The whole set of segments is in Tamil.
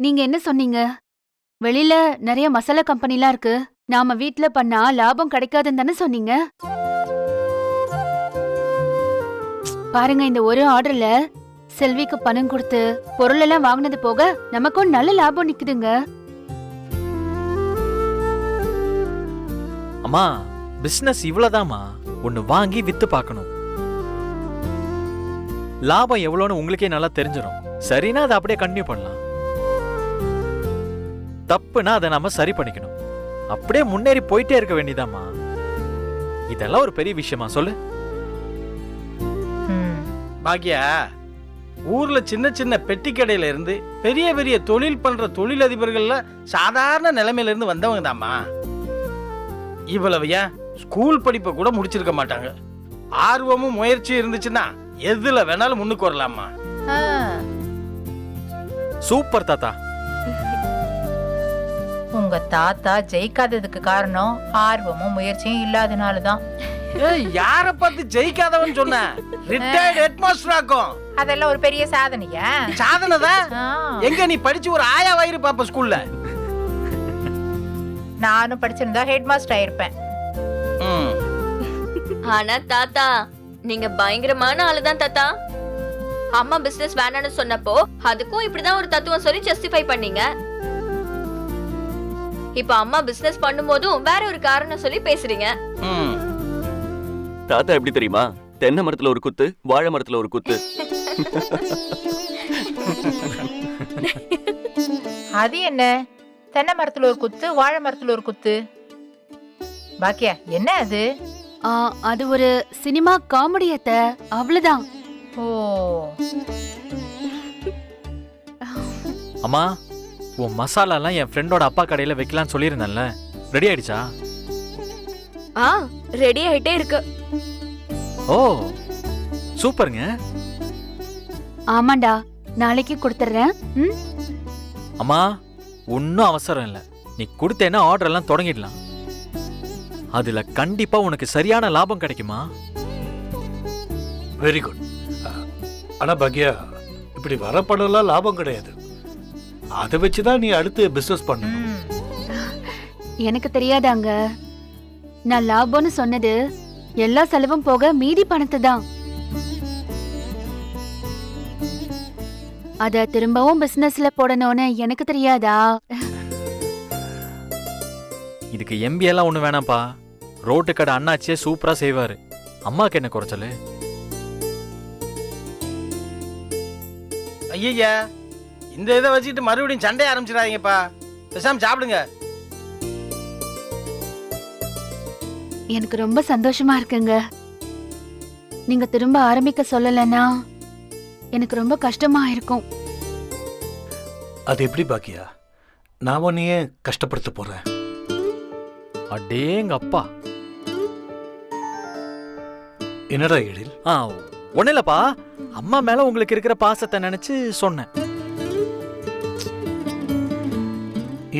நீங்க என்ன சொன்னீங்க? வெளியில நிறைய மசாலா கம்பெனிலாம் இருக்கு. நாம வீட்ல பண்ணா லாபம் கிடைக்காதுன்னு தானே சொன்னீங்க? பாருங்க, இந்த ஒரு ஆர்டர்ல செல்விக்கு பணம் கொடுத்து பொருள் எல்லாம் வாங்கினது போக நமக்கும் நல்ல லாபம் நிக்குதுங்க. அம்மா, பிசினஸ் இவ்வளவுதாம்மா. ஒன்னு வாங்கி வித்து பார்க்கணும். லாபம் எவ்வளவுன்னு உங்களுக்கே நல்லா தெரிஞ்சிடும். சரினா அதை அப்படியே கண்டினியூ பண்ணலாம். தப்புனா அதை நாம சரி பண்ணிக்கணும். அப்படியே முன்னேறி போயிட்டே இருக்க வேண்டியதாம்மா. இதெல்லாம் ஒரு பெரிய விஷயமா சொல்லு? பாக்கியா, ஊர்ல சின்ன சின்ன பெட்டி கடையில இருந்து பெரிய பெரிய தொழில் பண்ற தொழிலதிபர்கள்ல சாதாரண நிலைமையில இருந்து வந்தவங்க தாம்மா. இவ்வளவு ஏன் ஸ்கூல் படிப்பை கூட முடிச்சிருக்க மாட்டாங்க. ஆர்வமும் முயற்சியும் இருந்துச்சுன்னா எதுல வேணாலும் முன்னுக்கு வரலாமா. சூப்பர் தாத்தா. உங்க தாத்தா ஜெயிக்காததுக்கு காரணம் ஆர்வமும் முயற்சியும் இல்லாதனாலதான். யார பார்த்து ஜெயிக்காதவன் சொன்ன? ரிட்டையர்ட் ஹெட்மாஸ்டர் ஆக்கும். அதெல்லாம் ஒரு பெரிய சாதனையா? சாதனை தான். எங்க நீ படிச்சு ஒரு ஆயா வயிறு பாப்ப ஸ்கூல்ல? நானும் படிச்சிருந்தா ஹெட் மாஸ்டர் ஆயிருப்பேன். ஆனா தாத்தா, நீங்க பயங்கரமான ஆளுதான் தாத்தா. அம்மா பிசினஸ் வேணான்னு சொன்னப்போ அதுக்கும் இப்படிதான் ஒரு தத்துவம் சொல்லி ஜஸ்டிஃபை பண்ணீங்க. இப்ப அம்மா பிசினஸ் பண்ணும்போதும் வேற ஒரு காரணம் சொல்லி பேசுறீங்க. தாத்தா எப்படி தெரியுமா? தென்னை மரத்துல ஒரு குத்து, வாழை மரத்துல ஒரு குத்து. அது என்ன? தென்னை மரத்துல ஒரு குத்து, வாழை மரத்துல ஒரு குத்து. பாக்கியா, என்ன அது? அது ஒரு சினிமா காமெடி அத்த, அவ்வளவுதான். ஓ, அம்மா, உன் மசாலாலாம் என் ஃப்ரெண்டோட அப்பா கடையில வைக்கலாம்னு சொல்லியிருந்தேன்ல, ரெடி ஆயிடுச்சா? ரெடி ஆயிட்டே இருக்கு. ஓ, சூப்பருங்க. ஆமாண்டா, நாளைக்கு கொடுத்துறேன். அம்மா, ஒன்னும் அவசரம் இல்ல. நீ கொடுத்தேன்னா ஆர்டர் எல்லாம் தொடங்கிடலாம். அதுல கண்டிப்பா உனக்கு சரியான லாபம் கிடைக்குமா? Very good. ஆனா பாக்கியா, இப்படி வர பணம்லாம் லாபம் கிடையாது. அதை வச்சுதான் நீ அடுத்து பிசினஸ் பண்ணணும். எனக்கு தெரியாதாங்க. நான் லாபம்னு சொன்னது எல்லா செலவும் போக மீதி பணத்தை தான். அத திரும்பவும் பிசினஸ்ல போடணும்னு எனக்கு தெரியாதா? இதுக்கு எம்பி எல்லாம் ஒண்ணு வேணாம்ப்பா. ரோட்டு கடை அண்ணாச்சியே சூப்பரா செய்வாரு. அம்மாக்கு என்ன குறைச்சலு? ஐயா, இந்த இதை வச்சுட்டு மறுபடியும் சண்டைய ஆரம்பிச்சிடாதீங்கப்பா. பேசாம சாப்பிடுங்க. எனக்கு ரொம்ப சந்தோஷமா இருக்குங்க. நீங்க திரும்ப ஆரம்பிக்க சொல்லலன்னா எனக்கு ரொம்ப கஷ்டமா இருக்கும். அது எப்படி பாக்கியா? நான் உன்னையே கஷ்டப்படுத்த போறேன்? அடேங்க அப்பா. என்னடா எழில்? ஒண்ணு இல்லப்பா, அம்மா மேல உங்களுக்கு இருக்கிற பாசத்தை நினைச்சு சொன்னேன்.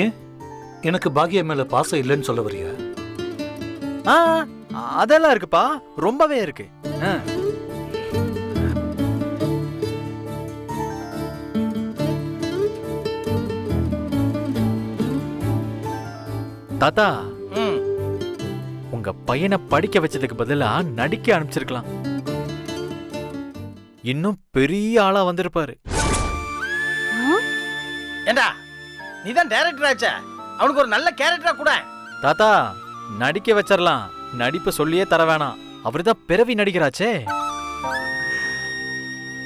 ஏன் எனக்கு பாக்கியா மேல பாசம் இல்லைன்னு சொல்ல வரியா? அதெல்லாம் இருக்குப்பா, ரொம்பவே இருக்கு. தாத்தா, உங்க பையனை படிக்க வச்சதுக்கு பதிலா நடிக்க அனுப்பிச்சிருக்கலாம். இன்னும் பெரிய ஆளா வந்திருப்பாரு. ஏண்டா, நீதான் டைரக்டர் ஆச்சே, அவனுக்கு ஒரு நல்ல கேரக்டரா கூட. தாத்தா, நடிக்க வச்சிடலாம். நடிப்பு சொல்லியே தர வேணாம். அவருதான் பிறவி நடிகராச்சே.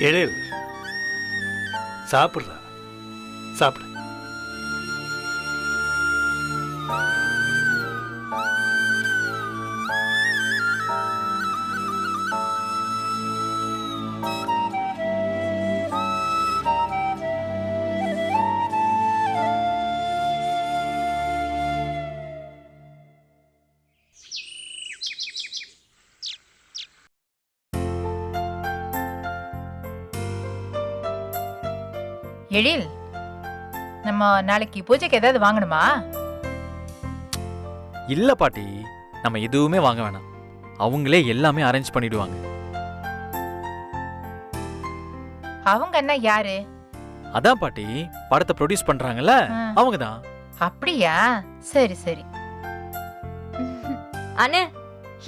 எழில், சாப்பிடுறா, சாப்பிடு. எழில், நம்ம நாளைக்கு பூஜைக்கு ஏதாவது வாங்கணுமா? இல்ல பாட்டி, நம்ம எதுவுமே வாங்க வேணாம். அவங்களே எல்லாமே அரேஞ்ச் பண்ணிடுவாங்க. அவங்க என்ன யாரு? அதான் பாட்டி படத்தை ப்ரொடியூஸ் பண்றாங்கல்ல அவங்க தான். அப்படியா? சரி சரி. அண்ணே,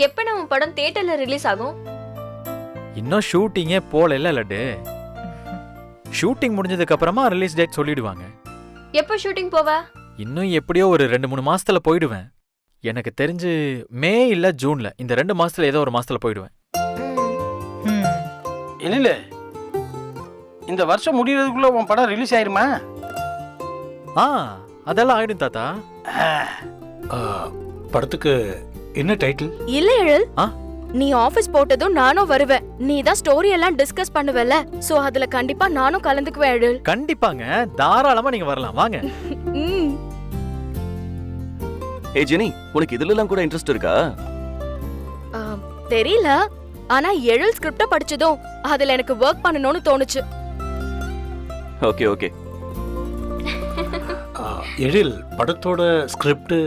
எப்ப நம்ம படம் தியேட்டர்ல ரிலீஸ் ஆகும்? இன்னும் ஷூட்டிங்கே போல இல்ல லட்டு. ஷூட்டிங் முடிஞ்சதுக்கு அப்புறமா ரிலீஸ் டேட் சொல்லிடுவாங்க. எப்ப ஷூட்டிங் போவ? இன்னும் எப்படியோ ஒரு 2-3 மாசத்துல போயிடுவேன். எனக்கு தெரிஞ்சு மே இல்ல ஜூன்ல, இந்த 2 மாசத்துல ஏதோ ஒரு மாசத்துல போயிடுவேன். இல்ல இந்த வருஷம் முடியறதுக்குள்ள உன் படம் ரிலீஸ் ஆயிருமா? அதெல்லாம் ஆயிடும் தாத்தா. படத்துக்கு என்ன டைட்டில்? இல்ல எழில், நீ ஆபீஸ் போட்டதும் நானும் வருவேன். நீ தான் ஸ்டோரி எல்லாம் டிஸ்கஸ் பண்ணுவல, சோ அதுல கண்டிப்பா நானும் கலந்துக்குவேன் எழில். கண்டிப்பாங்க, தாராளமா நீங்க வரலாம், வாங்க. ஏ ஜெனி, உனக்கு இதுல எல்லாம் கூட இன்ட்ரெஸ்ட் இருக்கா? தெரியல, ஆனா எழில் ஸ்கிரிப்ட படிச்சதும் அதுல எனக்கு வர்க் பண்ணணும்னு தோணுச்சு. Okay okay. எழில், படத்தோட ஸ்கிரிப்ட்.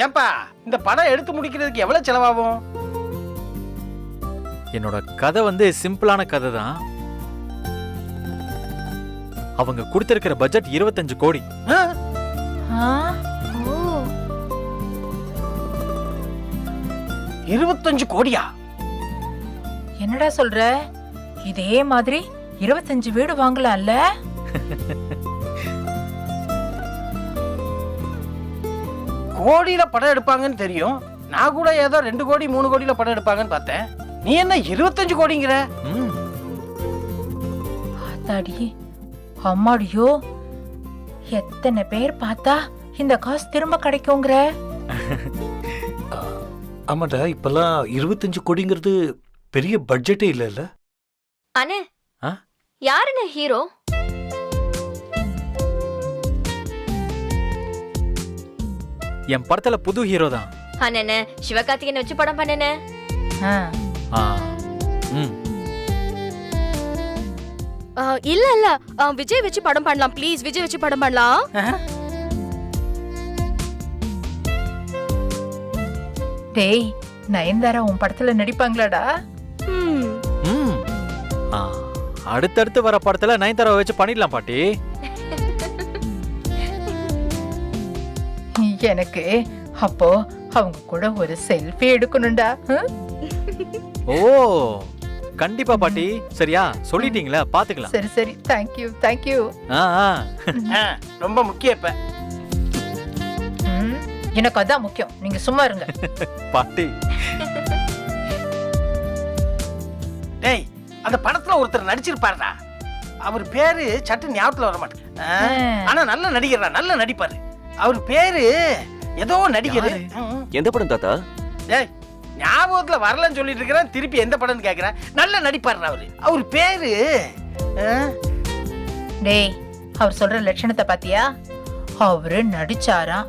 ஏன்பா இந்த படம் எடுத்து முடிக்கிறதுக்கு எவ்வளவு செலவாகும்? என்னோட கதை சிம்பிளான கதை தான். அவங்க கொடுத்திருக்கிற பட்ஜெட் 25 கோடி. 25 கோடியா? என்னடா சொல்ற? இதே மாதிரி 25 வீடு வாங்கலாம்ல? கோடியில படம் எடுப்பாங்கன்னு தெரியும். நான் கூட ஏதோ 2 கோடி 3 கோடியில படம் எடுப்பாங்கன்னு பார்த்தேன். நீ என்ன 25 கோடிங்கிற? ஆத்தாடி அம்மாடியோ, எத்தனை பேர் பார்த்தா இந்த காசு திரும்ப கிடைக்குங்கிற? ஆமாடா, இப்பெல்லாம் 25 கோடிங்கிறது பெரிய பட்ஜெட்டே இல்ல. அண்ணே, யாருன்னு ஹீரோ? என் படத்துல புது ஹீரோ தான். அண்ணே, சிவகார்த்திகேயன் வச்சு படம் பண்ணனே. இல்ல இல்ல, விஜய் வச்சு படம் பண்ணலாம் ப்ளீஸ். விஜய் வச்சு படம் பண்ணலாம். டேய், நயன்தாரா உன் படத்துல நடிப்பாங்களாடா? அடுத்தடுத்து வர படத்துல நயன்தாராவை வச்சு பண்ணிடலாம் பாட்டி. எனக்கு அப்போ அவங்க கூட ஒரு செல்ஃபி எடுக்கணும்டா. ஓ கண்டிப்பா பாட்டி. சரியா சொல்லிட்டீங்களா, பாத்துக்கலாம். சரி சரி, தேங்க்யூ தேங்க்யூ. ரொம்ப முக்கியம். இப்ப எனக்கு அதான் முக்கியம், நீங்க சும்மா இருங்க. பாட்டி. டேய், அந்த படத்துல ஒருத்தர் நடிச்சிருப்பாருடா. அவர் பேரு சட்டு ஞாபகத்துல வர மாட்டேன். ஆனா நல்ல நடிகர்டா, நல்ல நடிப்பாரு. அவர் பேரு ஏதோ நடிகர். எந்த படம் தாத்தா? டேய், ஞாபகத்துல வரலன்னு சொல்லிட்டு இருக்கிறேன், திருப்பி எந்த படம்னு கேக்குறேன். நல்ல நடிப்பாரு அவரு. அவர் பேரு. டேய், அவர் சொல்ற லட்சணத்தை பாத்தியா? அவரு நடிச்சாரா,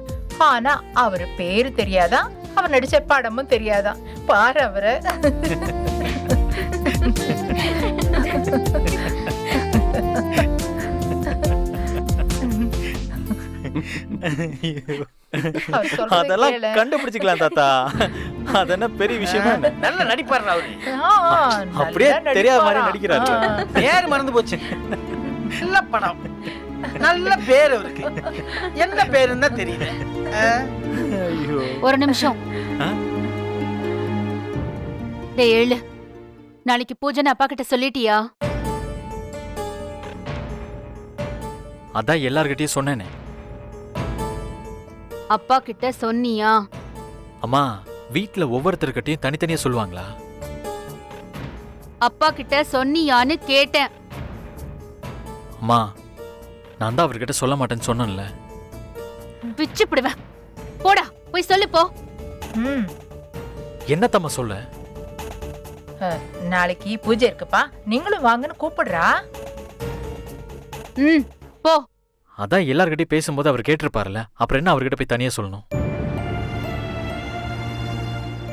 ஆனா அவரு பேரு தெரியாதா, அவர் நடிச்ச படமும் தெரியாதா. பாரு அவரை. அதெல்லாம் கண்டுபிடிச்சுக்கலாம் தாத்தா. அதென்ன பெரிய விஷயமா? நல்ல நடிப்பாரு அவரு. அப்படியே தெரியாத மாதிரி நடிக்கிறாரு. பேர் மறந்து போச்சு. நல்ல படம், நல்ல பேர் அவருக்கு. என்ன பேருன்னா தெரியல. ஒரு நிமிஷம். டேய் எழு, நாளைக்கு பூஜைன்னு அப்பா கிட்ட சொல்லிட்டியா? அதான் எல்லார்கிட்டயும் சொன்னேனே. அப்பா கிட்ட சொன்னியா? அம்மா, வீட்ல ஒவ்வொருத்தர்கிட்டயும் தனித்தனியா சொல்லுவாங்களா? அப்பா கிட்ட சொன்னியான்னு கேட்டேன். அம்மா, நான் தான் அவர்கிட்ட சொல்ல மாட்டேன்னு சொன்னேன்ல. பிச்சு பிடுவேன். போடா, போய் சொல்லு போ. என்னத்தம்மா சொல்ல? நாளைக்கு பூஜை இருக்குப்பா, நீங்களும் வாங்கன்னு கூப்பிடுறா. போ. அதான் எல்லார்கிட்டயும் பேசும்போது அவர் கேட்டிருப்பாருல, அப்புறம் என்ன அவர்கிட்ட போய் தனியா சொல்லணும்?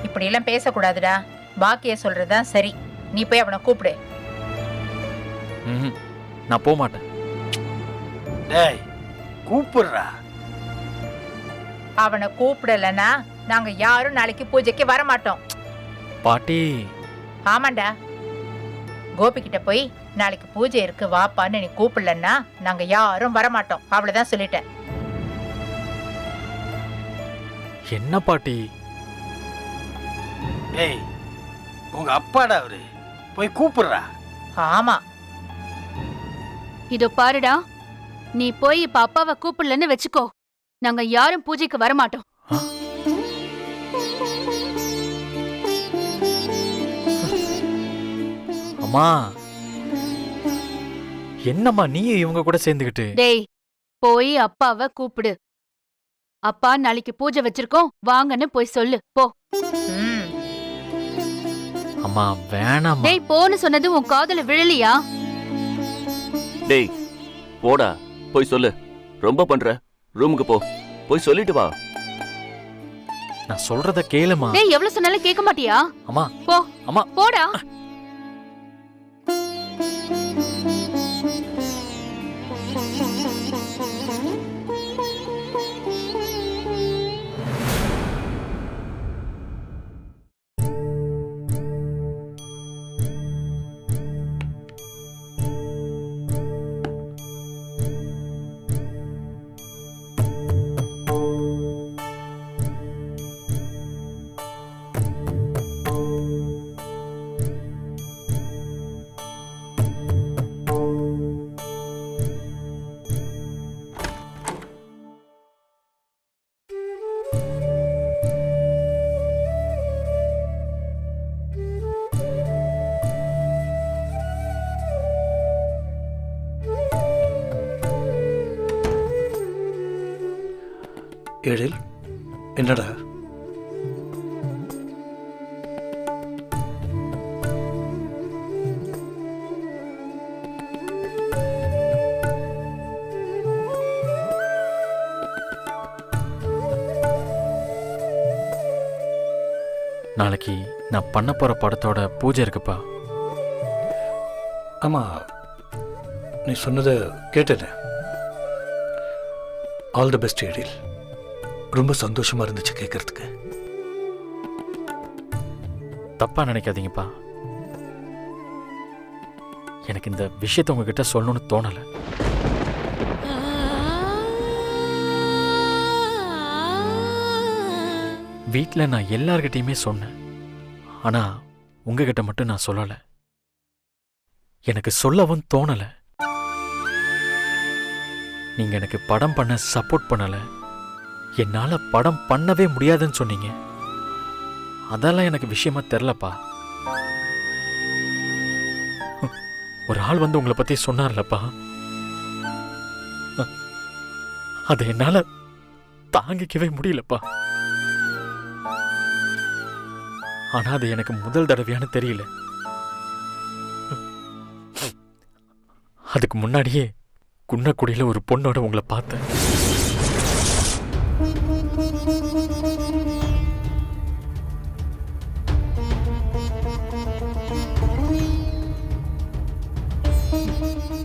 இப்படி எல்லாம் பேசக்கூடாதுடா. பாக்கிய சொல்றதுதான் சரி. நீ போய் அவனை கூப்பிடு. நான் போக மாட்டேன். டேய், கூப்பிடுறா. அவனை கூப்பிடலன்னா நாங்க யாரும் நாளைக்கு பூஜைக்கு வர மாட்டோம். பாட்டி. ஆமாண்டா, கோபி கிட்ட போய் நாளைக்கு பூஜை இருக்கு வாப்பான்னு நீ கூப்பிடலன்னா நாங்க யாரும் வரமாட்டோம். அவ்வளவுதான் சொல்லிட்டேன். என்ன பாட்டி? ஏய், உங்க அப்பாடா அவரு, போய் கூப்பிடுறா. ஆமா, இதோ பாருடா, நீ போய் இப்ப அப்பாவை கூப்பிடலன்னு வச்சுக்கோ, நாங்க யாரும் பூஜைக்கு வரமாட்டோம். அம்மா, என்னம்மா நீயும் இவங்க கூட சேர்ந்துக்கிட்டு? டேய், போய் அப்பாவை கூப்பிடு. அப்பா நாளைக்கு பூஜை வச்சிருக்கோம் வாங்கன்னு போய் சொல்லு போ. ம், அம்மா வேணாம்மா. டேய், போன்னு சொன்னது உன் காதுல விழலையா? டேய் போடா, போய் சொல்லு. ரொம்ப பண்ற, ரூமுக்கு போ, போய் சொல்லிட்டு வா. நான் சொல்றத கேளுமா. டேய், எவ்வளவு சொன்னாலும் கேட்க மாட்டியா? அம்மா போ. அம்மா போடா. எழில், என்னடா? நாளைக்கு நான் பண்ண போற படத்தோட பூஜை இருக்குப்பா. ஆமா, நீ சொன்னதை கேட்டேனே. ஆல் தி பெஸ்ட் எழில். ரொம்ப சந்தோஷமா இருந்துச்சு கேட்கறதுக்கு. தப்பா நினைக்காதீங்கப்பா, எனக்கு இந்த விஷயத்தை உங்ககிட்ட சொல்லணும்னு தோணல. வீட்டில் நான் எல்லார்கிட்டையுமே சொன்னேன், ஆனா உங்ககிட்ட மட்டும் நான் சொல்லல. எனக்கு சொல்லவும் தோணல. நீங்க எனக்கு படம் பண்ண சப்போர்ட் பண்ணல, என்னால படம் பண்ணவே முடியாதுன்னு சொன்னீங்க. அதெல்லாம் எனக்கு விஷயமா தெரிலப்பா. ஒரு ஆள் வந்து உங்களை பத்தி சொன்னார்லப்பா, அதை என்னால தாங்கிக்கவே முடியலப்பா. ஆனா அது எனக்கு முதல் தடவையானு தெரியல. அதுக்கு முன்னாடியே குன்னக்குடியில ஒரு பொண்ணோட உங்களை பார்த்தேன்.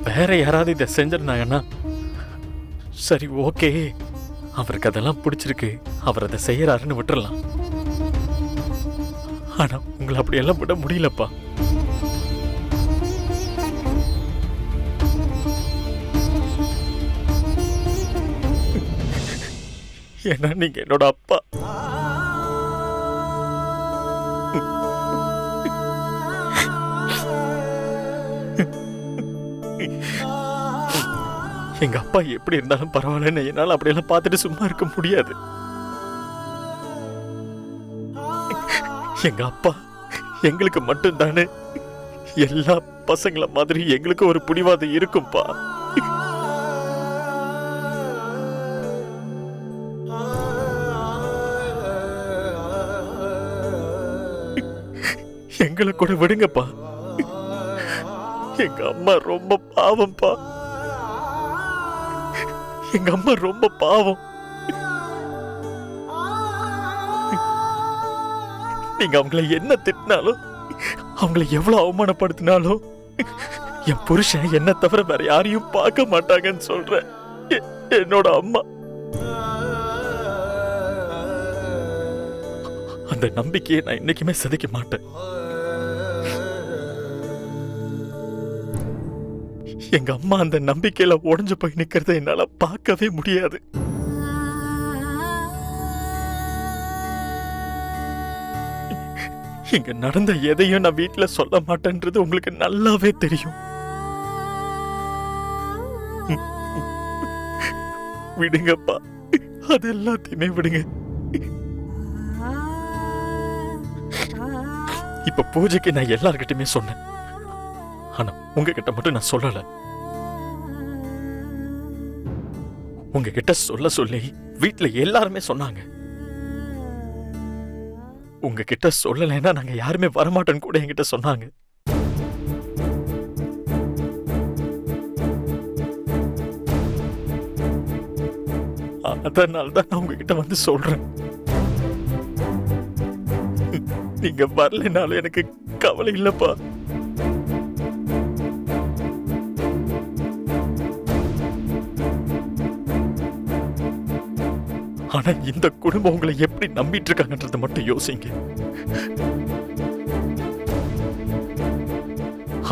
வேற யாராவது இதை செஞ்சிருந்தாங்கன்னா சரி, ஓகே, அவருக்கு அதெல்லாம் பிடிச்சிருக்கு, அவர் அதை செய்யறாருன்னு விட்டுறலாம். ஆனா உங்களை அப்படியெல்லாம் விட முடியலப்பா. ஏன்னா நீங்க என்னோட அப்பா. எங்க அப்பா எப்படி இருந்தாலும் பரவாயில்லன்னு என்னால அப்படியெல்லாம் பார்த்துட்டு சும்மா இருக்க முடியாது. எங்க அப்பா எங்களுக்கு மட்டும்தானே, எல்லா பசங்கள மாதிரி எங்களுக்கு ஒரு பிடிவாதம் இருக்கும்பா. எங்களை கூட விடுங்கப்பா. எங்க அம்மா ரொம்ப பாவம்பா. எங்க அம்மா ரொம்ப பாவம். நீங்க அவங்கள என்ன திட்டினாலும், அவங்கள எவ்வளவு அவமானப்படுத்தினாலும், என் புருஷன் என்ன தவிர வேற யாரையும் பார்க்க மாட்டாங்கன்னு சொல்ற என்னோட அம்மா. அந்த நம்பிக்கையை நான் இன்னைக்குமே சிதைக்க மாட்டேன். எங்க அம்மா அந்த நம்பிக்கையில உடைஞ்சு போய் நிக்கிறத என்னால பார்க்கவே முடியாது. இங்க நடந்த எதையும் நான் வீட்டுல சொல்ல மாட்டேன்றது உங்களுக்கு நல்லாவே தெரியும். விடுங்கப்பா, அது எல்லாத்தையுமே விடுங்க. இப்ப பூஜைக்கு நான் எல்லார்கிட்டயுமே சொன்னேன். ஆனா உங்ககிட்ட மட்டும் நான் சொல்லல. உங்ககிட்ட சொல்ல சொல்லி வீட்டுல எல்லாருமே சொன்னாங்க. உங்ககிட்ட சொல்லலைன்னா நாங்க யாருமே வரமாட்டோன்னு கூட என்கிட்ட சொன்னாங்க. அதனால்தான் நான் உங்ககிட்ட வந்து சொல்றேன். நீங்க வரலைனாலும் எனக்கு கவலை இல்லப்பா. ஆனா இந்த குடும்பம் உங்களை எப்படி நம்பிட்டு இருக்காங்கன்றத மட்டும் யோசிங்க.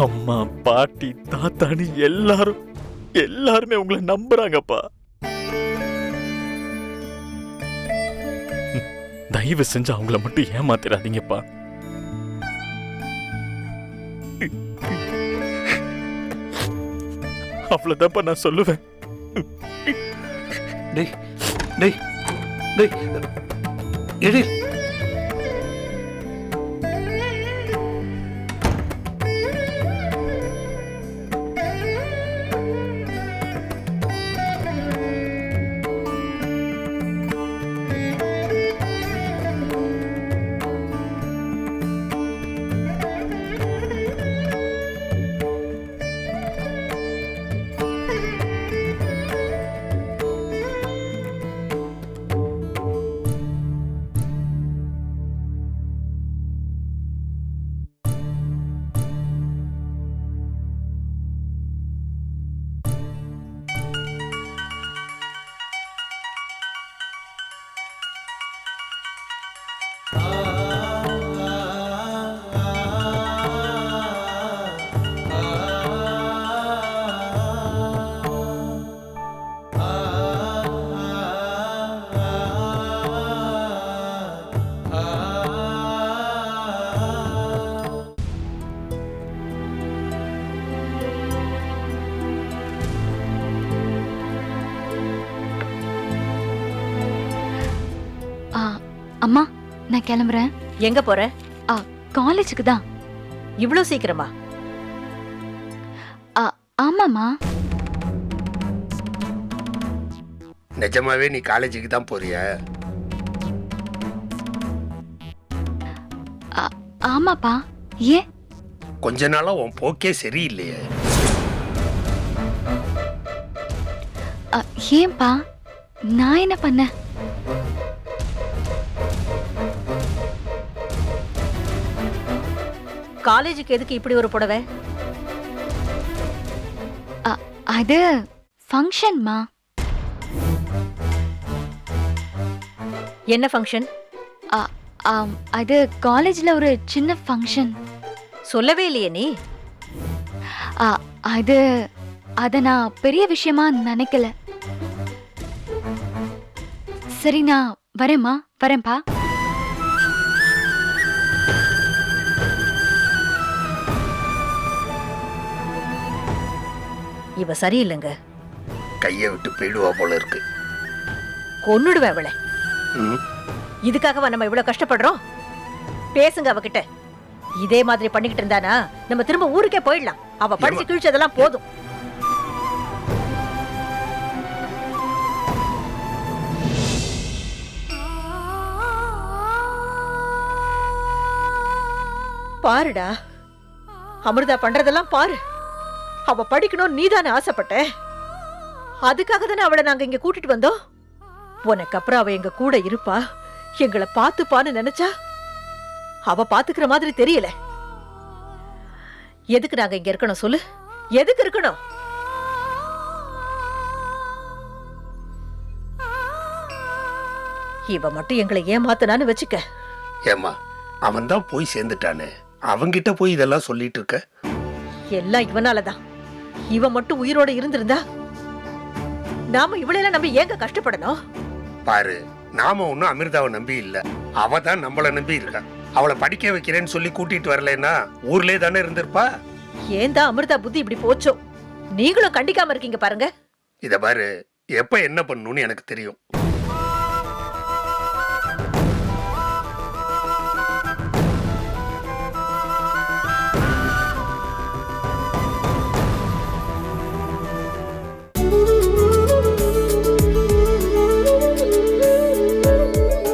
அம்மா, பாட்டி, தாத்தான்னு எல்லாருமே உங்களை நம்புறாங்கப்பா. தயவு செஞ்சு அவங்கள மட்டும் ஏமாத்திராதீங்கப்பா. அவ்வளவுதான்ப்பா நான் சொல்லுவேன். டேய் டேய் டேய் எழில், அம்மா, நான் கிளம்புறேன். எங்க போற? காலேஜுக்கு தான். இவ்ளோ சீக்கிரமா? ஆமாமா. நிஜமாவே நீ காலேஜுக்கு தான் போறியா? ஆமாப்பா. ஏன்? கொஞ்ச நாளா உன் போக்கே சரியில்லையே. ஏன்பா? நான் என்ன பண்ண? காலேஜுக்கு எதுக்கு இப்படி ஒரு புடவை? அது ஃபங்க்ஷன்மா. என்ன ஃபங்க்ஷன்? அது காலேஜ்ல ஒரு சின்ன ஃபங்க்ஷன். சொல்லவே இல்லையே நீ. அத நான் பெரிய விஷயமா நினைக்கல. சரி, நான் வரேன்ப்பா. இவ சரியில்லைங்க. கையை விட்டு போயிடுவா போல இருக்கு. கொன்னுடுவேன் அவளை. இதுக்காகவா நம்ம இவ்வளவு கஷ்டப்படுறோம்? பேசுங்க அவகிட்ட. இதே மாதிரி பண்ணிக்கிட்டு இருந்தானா நம்ம திரும்ப ஊருக்கே போயிடலாம். அவ படிச்சு கிழிச்சதெல்லாம் போதும். பாருடா, அமிர்தா பண்றதெல்லாம் பாரு. அவ படிக்கணும் நீதானே ஆசைப்பட்ட. அதுக்காக தானே அவளை நாங்க இங்க கூட்டிட்டு வந்தோம். உனக்கு அப்புறம் அவ எங்க கூட இருப்பா, எங்களை பாத்துப்பான்னு நினைச்சா அவ பாத்துக்கிற மாதிரி தெரியல. எதுக்கு நாங்க இங்க இருக்கணும் சொல்லு? எதுக்கு இருக்கணும்? இவ மட்டும் எங்களை ஏமாத்தனான்னு வச்சுக்க. ஏமா, அவன் தான் போய் சேர்ந்துட்டானே, அவங்கிட்ட போய் இதெல்லாம் சொல்லிட்டு இருக்க. எல்லாம் இவனாலதான். இவ மட்டும் உயிரோட இருந்திருந்தா நாம இவளையெல்லாம் நம்பி ஏங்க கஷ்டப்படணும்? பாரு, நாம ஒன்னும் அமிர்தாவை நம்பி இல்ல, அவ தான் நம்மள நம்பி இருக்கா. அவளை படிக்க வைக்கிறேன்னு சொல்லி கூட்டிட்டு வரலன்னா ஊர்லயே தானே இருந்திருப்பா. ஏன் தான் அமிர்தா புத்தி இப்படி போச்சோ? நீங்களும் கண்டிக்காம இருக்கீங்க பாருங்க. இத பாரு, எப்ப என்ன பண்ணணும்னு எனக்கு தெரியும்.